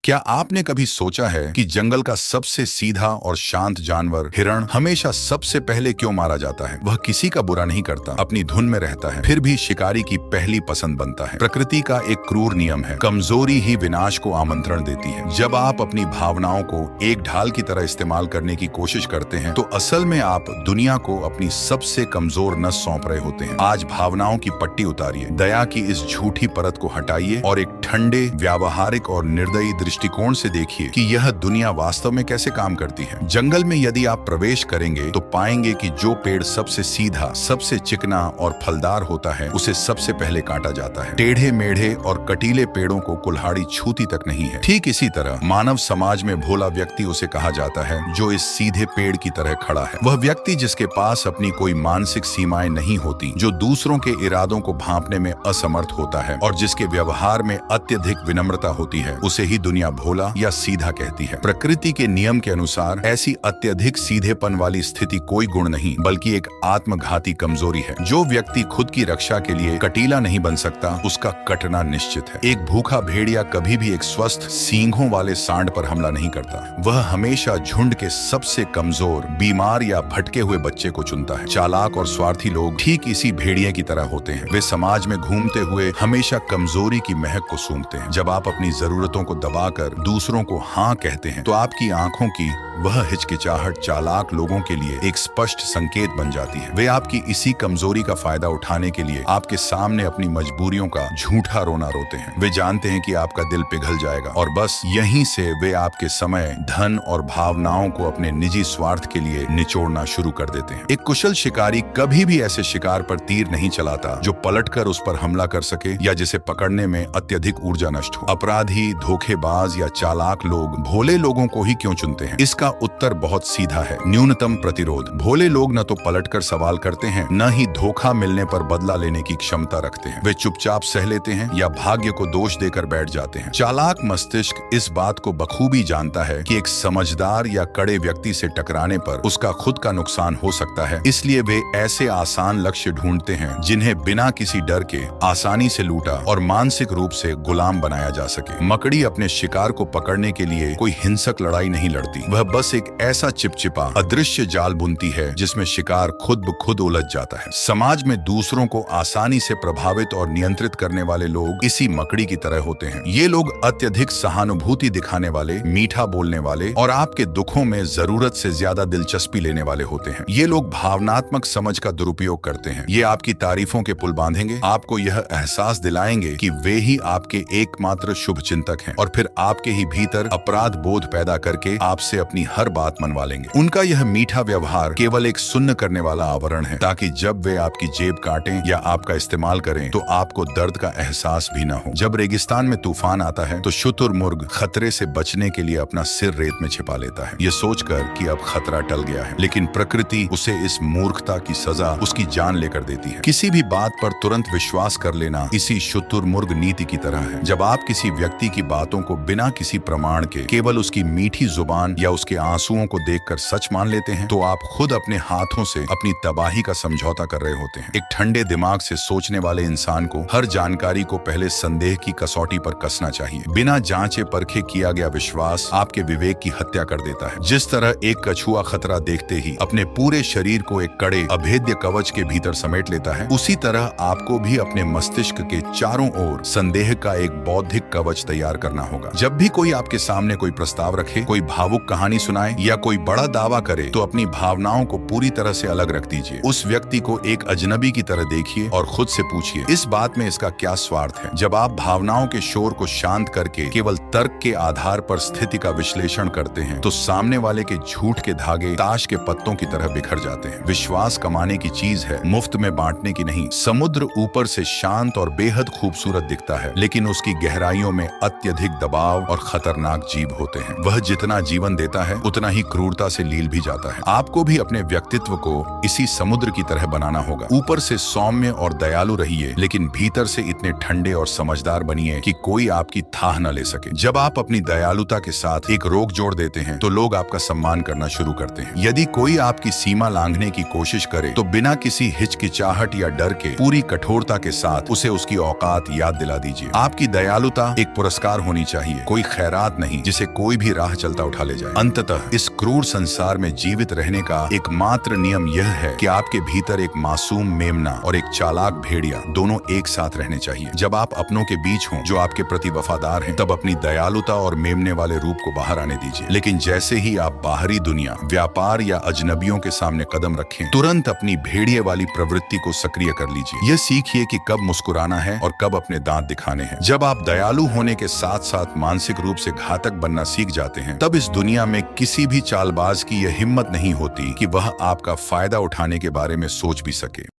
क्या आपने कभी सोचा है कि जंगल का सबसे सीधा और शांत जानवर हिरण हमेशा सबसे पहले क्यों मारा जाता है? वह किसी का बुरा नहीं करता, अपनी धुन में रहता है, फिर भी शिकारी की पहली पसंद बनता है। प्रकृति का एक क्रूर नियम है, कमजोरी ही विनाश को आमंत्रण देती है। जब आप अपनी भावनाओं को एक ढाल की तरह इस्तेमाल करने की कोशिश करते हैं, तो असल में आप दुनिया को अपनी सबसे कमजोर नस सौंप रहे होते हैं। आज भावनाओं की पट्टी उतारिए, दया की इस झूठी परत को हटाइए और एक ठंडे, व्यावहारिक और निर्दयी दृष्टिकोण से देखिए कि यह दुनिया वास्तव में कैसे काम करती है। जंगल में यदि आप प्रवेश करेंगे तो पाएंगे कि जो पेड़ सबसे सीधा, सबसे चिकना और फलदार होता है, उसे सबसे पहले काटा जाता है। टेढ़े मेढ़े और कटीले पेड़ों को कुल्हाड़ी छूती तक नहीं है। ठीक इसी तरह मानव समाज में भोला व्यक्ति उसे कहा जाता है जो इस सीधे पेड़ की तरह खड़ा है। वह व्यक्ति जिसके पास अपनी कोई मानसिक सीमाएं नहीं होती, जो दूसरों के इरादों को भांपने में असमर्थ होता है और जिसके व्यवहार में अत्यधिक विनम्रता होती है, उसे ही दुनिया भोला या सीधा कहती है। प्रकृति के नियम के अनुसार ऐसी अत्यधिक सीधेपन वाली स्थिति कोई गुण नहीं, बल्कि एक आत्मघाती कमजोरी है। जो व्यक्ति खुद की रक्षा के लिए कटीला नहीं बन सकता, उसका कटना निश्चित है। एक भूखा भेड़िया कभी भी एक स्वस्थ सींगों वाले सांड पर हमला नहीं करता। वह हमेशा झुंड के सबसे कमजोर, बीमार या भटके हुए बच्चे को चुनता है। चालाक और स्वार्थी लोग ठीक इसी भेड़िए की तरह होते हैं। वे समाज में घूमते हुए हमेशा कमजोरी की महक को सूंघते हैं। जब आप अपनी जरूरतों को दबाकर दूसरों को हाँ कहते हैं, तो आपकी आंखों की वह हिचकिचाहट चालाक लोगों के लिए एक स्पष्ट संकेत बन जाती है। वे आपकी इसी कमजोरी का फायदा उठाने के लिए आपके सामने अपनी मजबूरियों का झूठा रोना रोते हैं। वे जानते हैं कि आपका दिल पिघल जाएगा और बस यहीं से वे आपके समय, धन और भावनाओं को अपने निजी स्वार्थ के लिए निचोड़ना शुरू कर देते हैं। एक कुशल शिकारी कभी भी ऐसे शिकार पर तीर नहीं चलाता जो पलटकर उस पर हमला कर सके या जिसे पकड़ने में अत्यधिक ऊर्जा नष्ट हो। अपराधी, धोखेबाज या चालाक लोग भोले लोगों को ही क्यों चुनते हैं? इसका उत्तर बहुत सीधा है, न्यूनतम प्रतिरोध। भोले लोग न तो पलटकर सवाल करते हैं, न ही धोखा मिलने पर बदला लेने की क्षमता रखते हैं। वे चुपचाप सह लेते हैं या भाग्य को दोष देकर बैठ जाते हैं। चालाक मस्तिष्क इस बात को बखूबी जानता है कि एक समझदार या कड़े व्यक्ति से टकराने पर उसका खुद का नुकसान हो सकता है, इसलिए वे ऐसे आसान लक्ष्य ढूंढते हैं जिन्हें बिना किसी डर के आसानी से लूटा और मानसिक रूप से गुलाम बनाया जा सके। मकड़ी अपने शिकार को पकड़ने के लिए कोई हिंसक लड़ाई नहीं लड़ती, वह बस एक ऐसा चिपचिपा अदृश्य जाल बुनती है जिसमें शिकार खुद ब खुद उलझ जाता है। समाज में दूसरों को आसानी से प्रभावित और नियंत्रित करने वाले लोग इसी मकड़ी की तरह होते हैं। ये लोग अत्यधिक सहानुभूति दिखाने वाले, मीठा बोलने वाले और आपके दुखों में जरूरत से ज्यादा दिलचस्पी लेने वाले होते हैं। ये लोग भावनात्मक समझ का दुरुपयोग करते हैं। ये आपकी तारीफों के पुल बांधेंगे, आपको यह एहसास दिलाएंगे कि वे ही आपके एकमात्र शुभ चिंतक हैं और फिर आपके ही भीतर अपराध बोध पैदा करके आपसे अपनी हर बात मनवा लेंगे। उनका यह मीठा व्यवहार केवल एक सुन्न करने वाला आवरण है, ताकि जब वे आपकी जेब काटें या आपका इस्तेमाल करें तो आपको दर्द का एहसास भी न हो। जब रेगिस्तान में तूफान आता है तो शुतुरमुर्ग खतरे से बचने के लिए अपना सिर रेत में छिपा लेता है, ये सोचकर कि अब खतरा टल गया है। लेकिन प्रकृति उसे इस मूर्खता की सजा उसकी जान लेकर देती है। किसी भी बात पर तुरंत विश्वास कर लेना इसी शुतुरमुर्ग नीति की तरह है। जब आप किसी व्यक्ति की बातों को बिना किसी प्रमाण के, केवल उसकी मीठी जुबान या उसके आंसुओं को देखकर सच मान लेते हैं, तो आप खुद अपने हाथों से अपनी तबाही का समझौता कर रहे होते हैं। एक ठंडे दिमाग से सोचने वाले इंसान को हर जानकारी को पहले संदेह की कसौटी पर कसना चाहिए। बिना जांचे परखे किया गया विश्वास आपके विवेक की हत्या कर देता है। जिस तरह एक कछुआ खतरा देखते ही अपने पूरे शरीर को एक कड़े अभेद्य कवच के भीतर समेट लेता है, उसी तरह आपको भी अपने मस्तिष्क के चारों ओर संदेह का एक बौद्धिक कवच तैयार करना होगा। जब भी कोई आपके सामने कोई प्रस्ताव रखे, कोई भावुक कहानी सुनाए या कोई बड़ा दावा करे, तो अपनी भावनाओं को पूरी तरह से अलग रख दीजिए। उस व्यक्ति को एक अजनबी की तरह देखिए और खुद से पूछिए, इस बात में इसका क्या स्वार्थ है? जब आप भावनाओं के शोर को शांत करके केवल तर्क के आधार पर स्थिति का विश्लेषण करते हैं, तो सामने वाले के झूठ के धागे ताश के पत्तों की तरह बिखर जाते हैं। विश्वास कमाने की चीज है, मुफ्त में बांटने की नहीं। समुद्र ऊपर से शांत और बेहद खूबसूरत दिखता है, लेकिन उसकी गहराइयों में अत्यधिक दबाव और खतरनाक जीव होते हैं। वह जितना जीवन देता है उतना ही क्रूरता से लील भी जाता है। आपको भी अपने व्यक्तित्व को इसी समुद्र की तरह बनाना होगा। ऊपर से सौम्य और दयालु रहिए, लेकिन भीतर से इतने ठंडे और समझदार बनिए कि कोई आपकी थाह न ले सके। जब आप अपनी दयालुता के साथ एक रोक जोड़ देते हैं तो लोग आपका सम्मान करना शुरू करते हैं। यदि कोई आपकी सीमा लांघने की कोशिश करे तो बिना किसी हिचकिचाहट या डर के पूरी कठोरता के साथ उसे उसकी औकात याद दिला दीजिए। आपकी दयालुता एक पुरस्कार होनी चाहिए, कोई खैरात नहीं जिसे कोई भी राह चलता उठा ले जाए। अंततः इस क्रूर संसार में जीवित रहने का एकमात्र नियम यह है कि आपके भीतर एक मासूम मेमना और एक चालाक भेड़िया दोनों एक साथ रहने चाहिए। जब आप अपनों के बीच हों जो आपके प्रति वफादार हैं, तब अपनी दयालुता और मेमने वाले रूप को बाहर आने दीजिए। लेकिन जैसे ही आप बाहरी दुनिया, व्यापार या अजनबियों के सामने कदम रखें, तुरंत अपनी भेड़िए वाली प्रवृत्ति को सक्रिय कर लीजिए। यह सीखिए कि कब मुस्कुराना है और कब अपने दांत दिखाने हैं। जब आप दयालु होने के साथ साथ मानसिक रूप से घातक बनना सीख जाते हैं, तब इस दुनिया में किसी भी चालबाज की यह हिम्मत नहीं होती कि वह आपका फायदा उठाने के बारे में सोच भी सके।